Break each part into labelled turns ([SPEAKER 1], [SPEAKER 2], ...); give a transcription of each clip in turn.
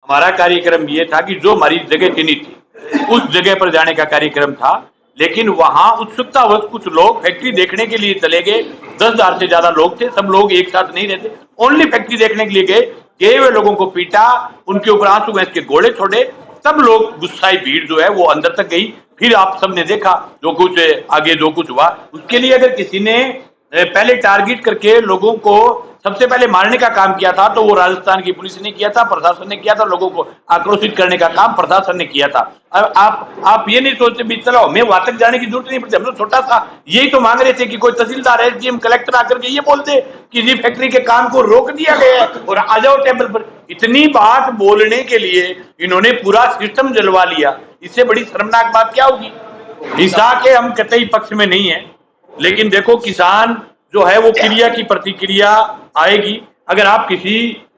[SPEAKER 1] हमारा कार्यक्रम ये था कि जो हमारी जगह चिन्हित थी उस जगह पर जाने का कार्यक्रम था, लेकिन वहां उत्सुकतावश कुछ लोग फैक्ट्री देखने के लिए चले गए। 10,000 से ज्यादा लोग थे, सब लोग एक साथ नहीं रहते, ओनली फैक्ट्री देखने के लिए गए हुए लोगों को पीटा, उनके ऊपर आंसू गैस के गोले छोड़े, सब लोग गुस्साई भीड़ जो है वो अंदर तक गई। फिर आप सबने देखा जो कुछ आगे जो कुछ हुआ। उसके लिए अगर किसी ने पहले टारगेट करके लोगों को सबसे पहले मारने का काम किया था तो वो राजस्थान की पुलिस ने किया था, प्रशासन ने किया था, लोगों को आक्रोशित करने का काम प्रशासन ने किया था। अब आप ये नहीं सोचते भी चलो हमें वहां तक जाने की जरूरत नहीं पड़ती, हम तो छोटा सा यही तो मांग रहे थे कि कोई तहसीलदार एसडीएम कलेक्टर आकर के ये बोलते कि जी फैक्ट्री के काम को रोक दिया गया है और आ जाओ टेबल पर। इतनी बात बोलने के लिए इन्होंने पूरा सिस्टम जलवा लिया। इससे बड़ी शर्मनाक बात क्या होगी? हिंसा के हम कतई पक्ष में नहीं है, लेकिन देखो किसान जो है वो क्रिया की प्रतिक्रिया आएगी। अगर आप किसी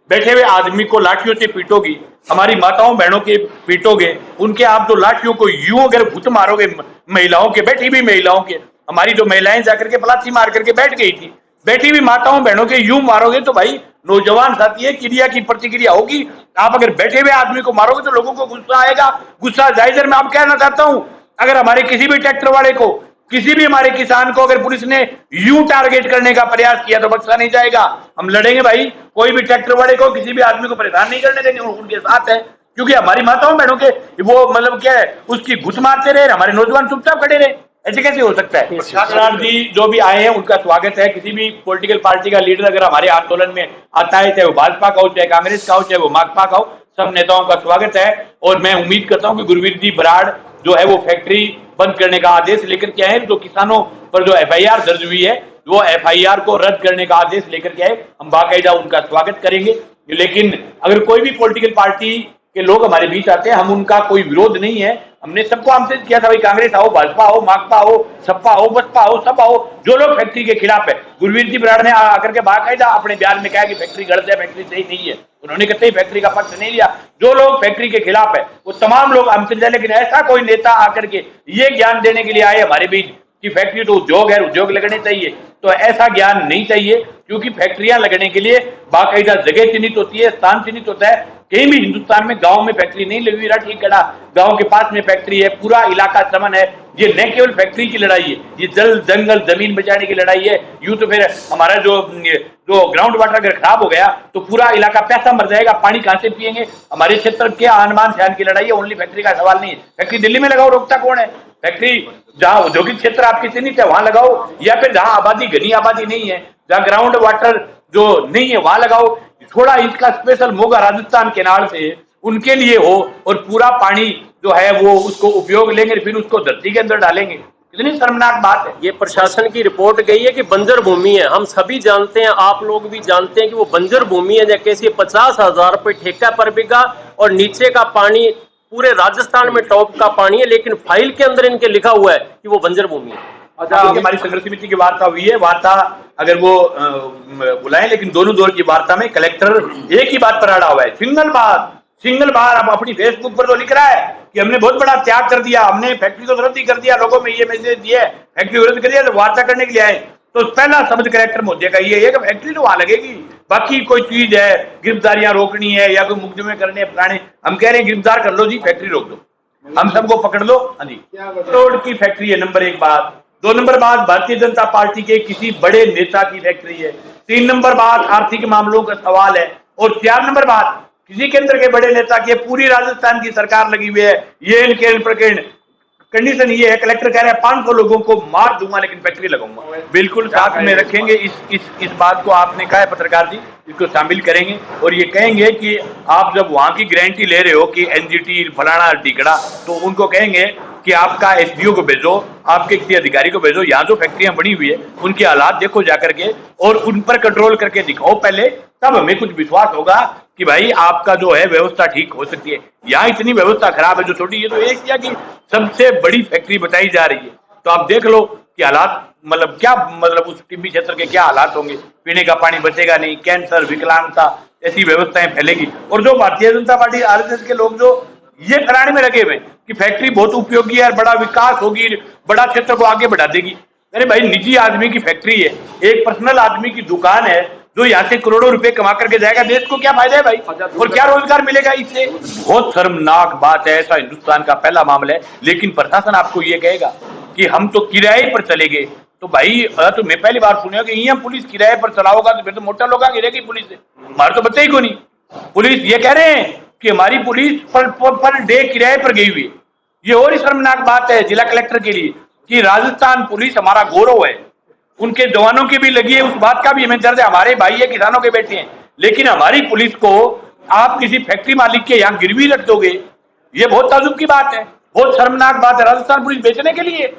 [SPEAKER 1] बैठे हुए आदमी को लाठियों से पीटोगी, हमारी माताओं बहनों के पीटोगे, उनके आप जो लाठियों को यूं अगर घुट मारोगे, महिलाओं के, बैठी हुई महिलाओं के, हमारी जो महिलाएं जाकर के पलाथी मार करके बैठ गई थी, बैठी हुई माताओं बहनों के यूं मारोगे तो भाई नौजवान साथी है, क्रिया की प्रतिक्रिया होगी। आप अगर बैठे हुए आदमी को मारोगे तो लोगों को गुस्सा आएगा, गुस्सा जायज है। मैं आप कहना चाहता हूं अगर हमारे किसी भी ट्रैक्टर वाले को, किसी भी हमारे किसान को अगर पुलिस ने यूं टारगेट करने का प्रयास किया तो बख्शा नहीं जाएगा। हम लड़ेंगे भाई, कोई भी ट्रैक्टर वाले को, किसी भी आदमी को परेशान नहीं करने देंगे, उनके साथ है। क्योंकि हमारी माताओं बहनों के वो मतलब क्या है, उसकी घुस मारते रहे, हमारे नौजवान चुपचाप खड़े रहे, ऐसे कैसे हो सकता है? प्रशासन जी जो भी आए हैं उनका स्वागत है। किसी भी पॉलिटिकल पार्टी का लीडर अगर हमारे आंदोलन में आता है, चाहे वो भाजपा का हो, चाहे कांग्रेस का हो, चाहे वो माकपा का हो, सब नेताओं का स्वागत है। और मैं उम्मीद करता हूं कि गुरवीर जी बराड़ जो है वो फैक्ट्री बंद करने का आदेश लेकर के आए। जो किसानों पर जो एफआईआर दर्ज हुई है वो एफआईआर को रद्द करने का आदेश लेकर के आए, हम बाकायदा उनका स्वागत करेंगे। लेकिन अगर कोई भी पॉलिटिकल पार्टी के लोग हमारे बीच आते हैं, हम उनका कोई विरोध नहीं है। हमने सबको आमंत्रित किया था भाई, कांग्रेस आओ, भाजपा हो, माकपा हो, सपा हो, बसपा हो, सब आओ, जो लोग फैक्ट्री के खिलाफ है। गुरवीर जी बराड़ ने आकर के बाकायदा अपने बयान में कहा कि फैक्ट्री गलत है, फैक्ट्री सही नहीं है। उन्होंने कतई फैक्ट्री का पक्ष नहीं लिया। जो लोग फैक्ट्री के खिलाफ है वो तमाम लोग आमंत्रित है, लेकिन ऐसा कोई नेता आकर के ये ज्ञान देने के लिए आए हमारे बीच कि फैक्ट्री तो उद्योग है, उद्योग लगने चाहिए, तो ऐसा ज्ञान नहीं चाहिए। क्योंकि फैक्ट्रियां लगने के लिए बाकायदा जगह चिन्हित होती है, स्थान चिन्हित होता है। कहीं भी हिंदुस्तान में गांव में फैक्ट्री नहीं लगी हुई। राठीगढ़ गांव के पास में फैक्ट्री है, पूरा इलाका समन है। ये न केवल फैक्ट्री की लड़ाई है, ये जल जंगल जमीन बचाने की लड़ाई है। यूं तो फिर हमारा जो ग्राउंड वाटर अगर खराब हो गया तो पूरा इलाका पैसा मर जाएगा, पानी कहां से पिएंगे? हमारे क्षेत्र के आनमान शहर की लड़ाई है, ओनली फैक्ट्री का सवाल नहीं है। फैक्ट्री दिल्ली में लगाओ, रोकता कौन है? फैक्ट्री जहां औद्योगिक क्षेत्र आपके चिन्हित है वहां लगाओ, या फिर जहां आबादी घनी आबादी नहीं है, जहां ग्राउंड वाटर जो नहीं है वहां लगाओ। थोड़ा इसका स्पेशल मोगा राजस्थान केनाल से उनके लिए हो और पूरा पानी जो है वो उसको उपयोग लेंगे, फिर उसको धरती के अंदर डालेंगे। कितनी शर्मनाक बात है।
[SPEAKER 2] ये प्रशासन की रिपोर्ट गई है कि बंजर भूमि है। हम सभी जानते हैं, आप लोग भी जानते हैं कि वो बंजर भूमि है। जैसे 50,000 रुपये ठेका पर बिका और नीचे का पानी पूरे राजस्थान में टॉप का पानी है, लेकिन फाइल के अंदर इनके लिखा हुआ है कि वो बंजर भूमि है।
[SPEAKER 1] अच्छा, हमारी संघर्ष समिति की वार्ता हुई है, वार्ता अगर वो बुलाएं, लेकिन दोनों दौर की वार्ता में कलेक्टर एक ही बात पर अड़ा हुआ है, सिंगल बार। अब अपनी फेसबुक पर तो लिख रहा है कि हमने बहुत बड़ा त्याग कर दिया, हमने फैक्ट्री को रद्द ही कर दिया, लोगों में ये मैसेज दिया, फैक्ट्री रद्द कर दिया। तो वार्ता करने के लिए आए तो पहला शब्द कलेक्टर महोदय का ये है कि फैक्ट्री तो वहां लगेगी, बाकी कोई चीज है, गिरफ्तारियां रोकनी है या कोई मुकदमे करने पुराने, हम कह रहे हैं गिरफ्तार कर लो जी, फैक्ट्री रोक दो, हम सबको पकड़ लो। हाँ जी, रोड की फैक्ट्री है, नंबर 1 बात। 2 नंबर बात, भारतीय जनता पार्टी के किसी बड़े नेता की फैक्ट्री है। 3 नंबर बात, आर्थिक मामलों का सवाल है। और 4 नंबर बात, किसी केंद्र के बड़े नेता की, पूरी राजस्थान की सरकार लगी हुई है। ये इनके प्रकरण कंडीशन ये है, कलेक्टर कह रहे हैं 500 लोगों को मार दूंगा लेकिन फैक्ट्री लगाऊंगा। बिल्कुल साथ में रखेंगे इस बात को। आपने कहा है पत्रकार जी, इसको शामिल करेंगे और ये कहेंगे कि आप जब वहां की गारंटी ले रहे हो कि एनजीटी फलाना टिकड़ा, तो उनको कहेंगे कि आपका एसडीओ को भेजो, आपके किसी अधिकारी को भेजो, यहाँ जो फैक्ट्रियां बनी हुई है उनके हालात देखो जाकर के और उन पर कंट्रोल करके दिखाओ पहले, तब हमें कुछ विश्वास होगा कि भाई आपका जो है व्यवस्था ठीक हो सकती है। यहाँ इतनी व्यवस्था खराब है जो छोटी, ये तो एशिया की सबसे बड़ी फैक्ट्री बताई जा रही है। तो आप देख लो कि हालात मतलब क्या, मतलब उस टिब्बी क्षेत्र के क्या हालात होंगे। पीने का पानी बचेगा नहीं, कैंसर, विकलांगता, ऐसी व्यवस्थाएं फैलेगी। और जो भारतीय जनता पार्टी आरएसएस के लोग जो ये कराने में लगे हुए कि फैक्ट्री बहुत उपयोगी है, बड़ा विकास होगी, बड़ा क्षेत्र को आगे बढ़ा देगी। अरे भाई, निजी आदमी की फैक्ट्री है, एक पर्सनल आदमी की दुकान है, जो यहाँ से करोड़ों रुपए कमा करके जाएगा, देश को क्या फायदा है भाई? और क्या रोजगार मिलेगा इससे? बहुत शर्मनाक बात है। ऐसा हिंदुस्तान का पहला मामला है। लेकिन प्रशासन आपको ये कहेगा कि हम तो किराए पर चले गए, तो भाई तो मैं पहली बार सुना कि यहाँ पुलिस किराए पर चलाओगा तो फिर तो मोटा लोग गिरेगी पुलिस से। हमारे तो बच्चे ही को नहीं। पुलिस ये कह रहे हैं कि हमारी पुलिस पर डे किराए पर गई हुई है। ये और ही शर्मनाक बात है जिला कलेक्टर के लिए कि राजस्थान पुलिस हमारा गौरव है, उनके जवानों की भी लगी है, उस बात का भी हमें दर्द है। हमारे भाई है, किसानों के बेटे हैं, लेकिन हमारी पुलिस को आप किसी फैक्ट्री मालिक के यहाँ गिरवी रख दोगे, ये बहुत ताजुब की बात है, बहुत शर्मनाक बात है। राजस्थान पुलिस बेचने के लिए,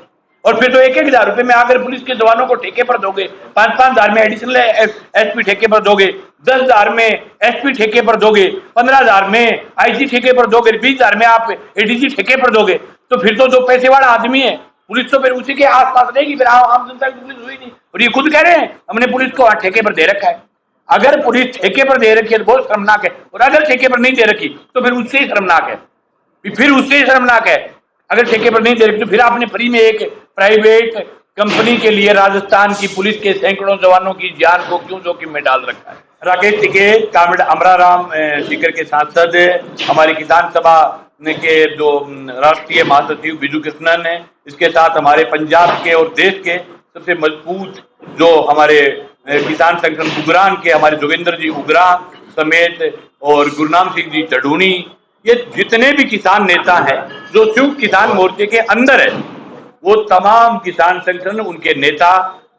[SPEAKER 1] और फिर तो 1,000 रुपए में आकर पुलिस के जवानों को ठेके पर दोगे, 5,000 5,000 में एडिशनल एसपी ठेके पर दोगे, 10,000 में एसपी ठेके पर दोगे, 15,000 में आईजी ठेके पर दोगे, 20,000 में आप एडीजी ठेके पर दोगे, तो फिर तो जो पैसे वाला आदमी है पुलिस तो फिर उसी के आसपास रहेगी, फिर आम जनता की पुलिस हुई नहीं। और ये खुद कह रहे हैं हमने पुलिस को ठेके पर दे रखा है। अगर पुलिस ठेके पर दे रखी है तो बहुत शर्मनाक है, और अगर ठेके पर नहीं दे रखी तो फिर उससे ही शर्मनाक है, फिर उससे ही शर्मनाक है। अगर ठेके पर नहीं दे रखी तो फिर आपने फ्री में एक प्राइवेट कंपनी के लिए राजस्थान की पुलिस के सैकड़ों जवानों की जान को क्यों जोखिम में डाल रखा है? राकेश टिकैत, कामरेड अमराराम सीकर के सांसद, हमारी किसान सभा के जो राष्ट्रीय महासचिव बिजू कृष्णन है, इसके साथ हमारे पंजाब के और देश के सबसे मजबूत जो हमारे किसान संगठन उगरान के हमारे जोगेंद्र जी उगरा समेत, और गुरनाम सिंह जी चढ़ूनी, ये जितने भी किसान नेता हैं जो संयुक्त किसान मोर्चे के अंदर है, वो तमाम किसान संगठन, उनके नेता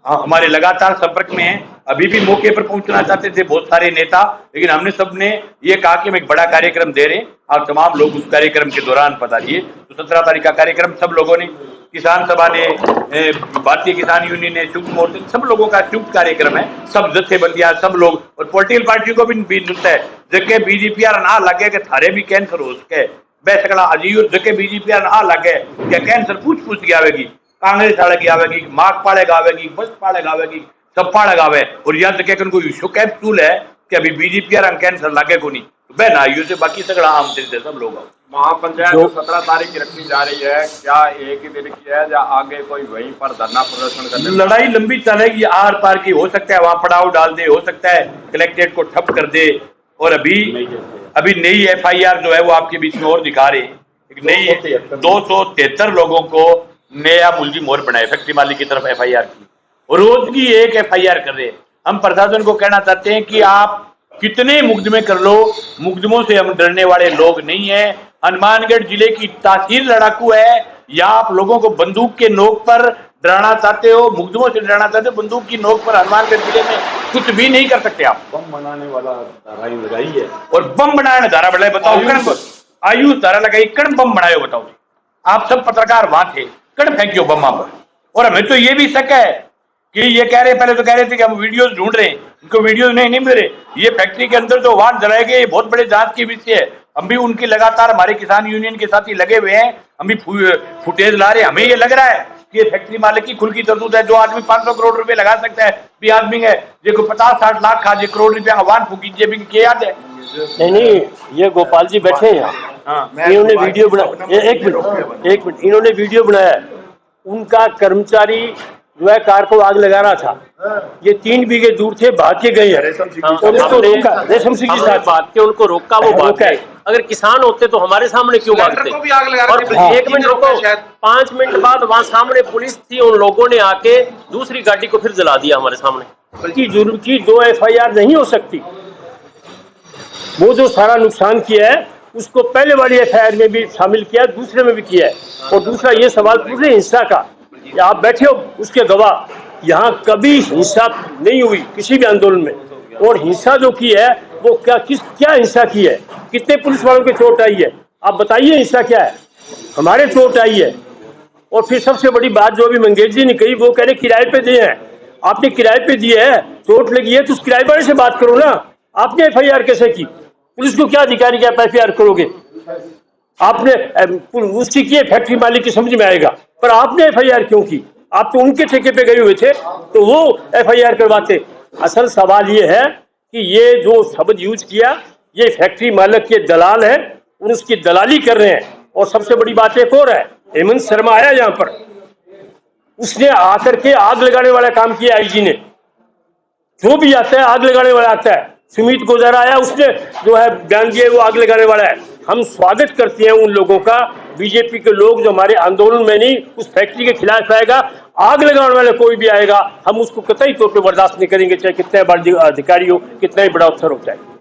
[SPEAKER 1] हमारे लगातार संपर्क में हैं। अभी भी मौके पर पहुंचना चाहते थे बहुत सारे नेता, लेकिन हमने सबने ये कहा कि हम एक बड़ा कार्यक्रम दे रहे हैं, आप तमाम लोग उस कार्यक्रम के दौरान पधारिए। तो 17 तारीख का कार्यक्रम सब लोगों ने, किसान सभा ने, भारतीय किसान यूनियन ने, संयुक्त मोर्चे, सब लोगों का संयुक्त कार्यक्रम है। सब जत्थेबंदियां, सब लोग, और पॉलिटिकल पार्टी को भी मिलता है जबकि बीजेपी ना लगे कि थारे भी कैंसर हो सके, बेसकड़ा अजीब जबकि बीजेपी ना लगे क्या कैंसर पूछ की आवेगी, कांग्रेस आड़े आवेगी, माकपा आवेगी, बसपा आवेगी, सपा लगावे, और यहाँ तक उनको विश्व कैप्सूल है कि अभी बीजेपी कैंसर लागे को नहीं, तो बहन आयु से बाकी सगड़ा आम से सब लोग।
[SPEAKER 3] महापंचायत जो 17 तारीख की रखनी जा रही है, क्या एक ही दिन की है या आगे कोई वहीं पर धरना प्रदर्शन करने?
[SPEAKER 1] लड़ाई लंबी चलेगी, आर पार की, हो सकता है वहां पड़ाव डाल दे, हो सकता है कलेक्ट्रेट को ठप कर दे, और अभी नई FIR जो है वो आपके बीच में और दिखा रहे हैं, एक नई 273 लोगों को नया मुलजिम और बनाए, फैक्ट्री मालिक की तरफ FIR की, रोज की एक FIR कर रहे हैं। हम प्रशासन को कहना चाहते हैं कि आप कितने मुकदमे कर लो, मुकदमों से हम डरने वाले लोग नहीं है। हनुमानगढ़ जिले की तासीर लड़ाकू है, या आप लोगों को बंदूक के नोक पर डराना चाहते हो, मुकदमों से डराना चाहते हो, बंदूक की नोक पर हनुमानगढ़ जिले में कुछ भी नहीं कर सकते आप।
[SPEAKER 3] बम बनाने वाला धारा लगाई है,
[SPEAKER 1] और बम बनाने धारा बढ़ाए, बताओ आयुष धारा लगाई, कण बम बनाए, बताओ आप सब पत्रकार वहां थे, कण फेंकियो बम पर। और हमें तो ये भी शक है कि ये कह रहे, पहले तो कह रहे थे कि हम वीडियोस ढूंढ रहे हैं, उनको वीडियोस नहीं मिल रहे। ये फैक्ट्री के अंदर जो वाहन जलाए गए, ये बहुत बड़े जांच की विषय है। हम भी उनकी लगातार, हमारे किसान यूनियन के साथ ही लगे हुए हैं, हम भी फुटेज ला रहे हैं। हमें ये लग रहा है कि ये फैक्ट्री मालिक की खुल की तरतूत है। जो आदमी 500 करोड़ रुपए लगा सकता है, भी आदमी है जो 50-60 लाख खा जे करोड़ रुपया का वाहन फूकी जेबी की याद है?
[SPEAKER 2] नहीं, ये गोपाल जी बैठे हैं यहाँ, इन्होंने वीडियो बनाया, एक मिनट, इन्होंने वीडियो बनाया, उनका कर्मचारी जो है कार को आग लगा रहा था, ये 3 बीघे दूर थे, भाग के गए हैं, उनको रोका, रेशम सिंह जी साथ भाग के उनको रोका, वो भाग गए। अगर किसान होते तो हमारे सामने क्यों भागते? और 1 मिनट रुको, 5 मिनट बाद वहां सामने पुलिस थी, उन लोगों ने आके दूसरी गाड़ी को फिर जला दिया हमारे सामने। की जुर्म की 2 FIR नहीं हो सकती। वो जो सारा नुकसान किया है उसको पहले वाली FIR में भी शामिल किया, दूसरे में भी किया है। और दूसरा ये सवाल पूछ रहे हिंसा का, आप बैठे हो उसके गवाह, यहाँ कभी हिंसा नहीं हुई किसी भी आंदोलन में। और हिंसा जो की है वो क्या हिंसा की है, कितने पुलिस वालों के चोट आई है, आप बताइए हिंसा क्या है? हमारे चोट आई है। और फिर सबसे बड़ी बात जो अभी मंगेश जी ने कही, वो कह रहे किराए पे दिए हैं। आपने किराए पे दिए है, चोट लगी है तो उस किराए वाले से बात करो ना। आपने FIR कैसे की? पुलिस को क्या अधिकारी क्या FIR करोगे? आपने उसकी की फैक्ट्री मालिक की समझ में आएगा, पर आपने FIR क्यों की? आप तो उनके ठेके पे गए हुए थे, तो वो FIR करवाते। असल सवाल ये है कि ये जो शब्द यूज किया, ये फैक्ट्री मालिक के दलाल है और उसकी दलाली कर रहे हैं। और सबसे बड़ी बात एक और है, हेमंत शर्मा आया यहाँ पर, उसने आकर के आग लगाने वाला काम किया IG ने।
[SPEAKER 4] जो भी आता है आग लगाने वाला आता है। सुमित गुजर आया, उसने जो है बयान दिया वो आग लगाने वाला है। हम स्वागत करते हैं उन लोगों का, बीजेपी के लोग जो हमारे आंदोलन में नहीं उस फैक्ट्री के खिलाफ आएगा, आग लगाने वाला कोई भी आएगा, हम उसको कतई तौर पर बर्दाश्त नहीं करेंगे, चाहे कितना बड़ा अधिकारी हो, कितना ही बड़ा अफसर हो जाए।